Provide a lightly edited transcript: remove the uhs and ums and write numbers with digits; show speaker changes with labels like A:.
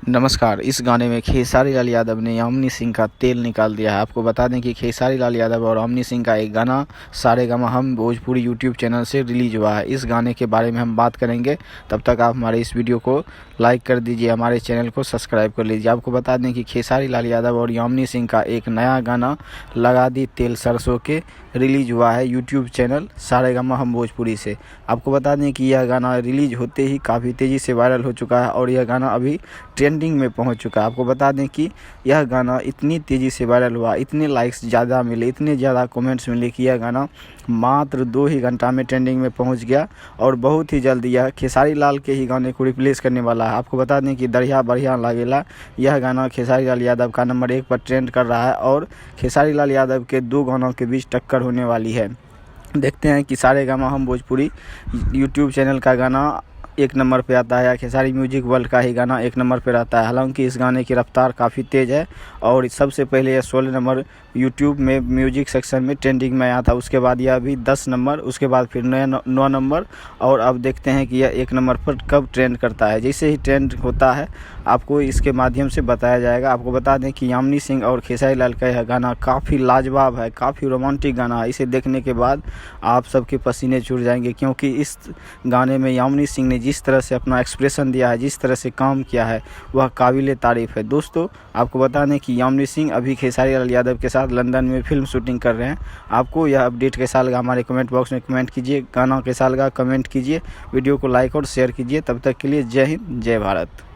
A: नमस्कार। इस गाने में खेसारी लाल यादव ने यामिनी सिंह का तेल निकाल दिया है। आपको बता दें कि खेसारी लाल यादव और यामिनी सिंह का एक गाना सारेगामा हम भोजपुरी यूट्यूब चैनल से रिलीज हुआ है। इस गाने के बारे में हम बात करेंगे। तब तक आप हमारे इस वीडियो को लाइक कर दीजिए, हमारे चैनल को सब्सक्राइब कर लीजिए। आपको बता दें कि खेसारी लाल यादव और यामिनी सिंह का एक नया गाना लगा दी तेल सरसों के रिलीज हुआ है यूट्यूब चैनल सारेगामा हम भोजपुरी से। आपको बता दें कि यह गाना रिलीज होते ही काफ़ी तेज़ी से वायरल हो चुका है और यह गाना अभी ट्रेंडिंग में पहुंच चुका है। आपको बता दें कि यह गाना इतनी तेज़ी से वायरल हुआ, इतने लाइक्स ज़्यादा मिले, इतने ज़्यादा कमेंट्स मिले कि यह गाना मात्र 2 ही घंटा में ट्रेंडिंग में पहुंच गया और बहुत ही जल्द यह खेसारी लाल के ही गाने को रिप्लेस करने वाला है। आपको बता दें कि दरिया बढ़िया लागेला यह गाना खेसारी लाल यादव का नंबर 1 पर ट्रेंड कर रहा है और खेसारी लाल यादव के 2 गानों के बीच टक्कर होने वाली है। देखते हैं कि सारेगामा हम भोजपुरी यूट्यूब चैनल का गाना 1 नंबर पे आता है या खेसारी म्यूजिक वर्ल्ड का ही गाना 1 नंबर पे रहता है। हालांकि इस गाने की रफ्तार काफ़ी तेज़ है और सबसे पहले यह 16 नंबर यूट्यूब में म्यूजिक सेक्शन में ट्रेंडिंग में आया था। उसके बाद यह अभी 10 नंबर, उसके बाद फिर 9 नंबर और अब देखते हैं कि यह 1 नंबर पर कब ट्रेंड करता है। जैसे ही ट्रेंड होता है आपको इसके माध्यम से बताया जाएगा। आपको बता दें कि यामिनी सिंह और खेसारी लाल का यह गाना काफ़ी लाजवाब है, काफ़ी रोमांटिक गाना है। इसे देखने के बाद आप सबके पसीने छूट जाएंगे क्योंकि इस गाने में यामिनी सिंह ने जिस तरह से अपना एक्सप्रेशन दिया है, जिस तरह से काम किया है, वह काबिले तारीफ़ है। दोस्तों, आपको बता दें कि यामिनी सिंह अभी खेसारी लाल यादव के साथ लंदन में फिल्म शूटिंग कर रहे हैं। आपको यह अपडेट कैसा लगा हमारे कमेंट बॉक्स में कमेंट कीजिए। गाना कैसा लगा कमेंट कीजिए, वीडियो को लाइक और शेयर कीजिए। तब तक के लिए जय हिंद, जय भारत।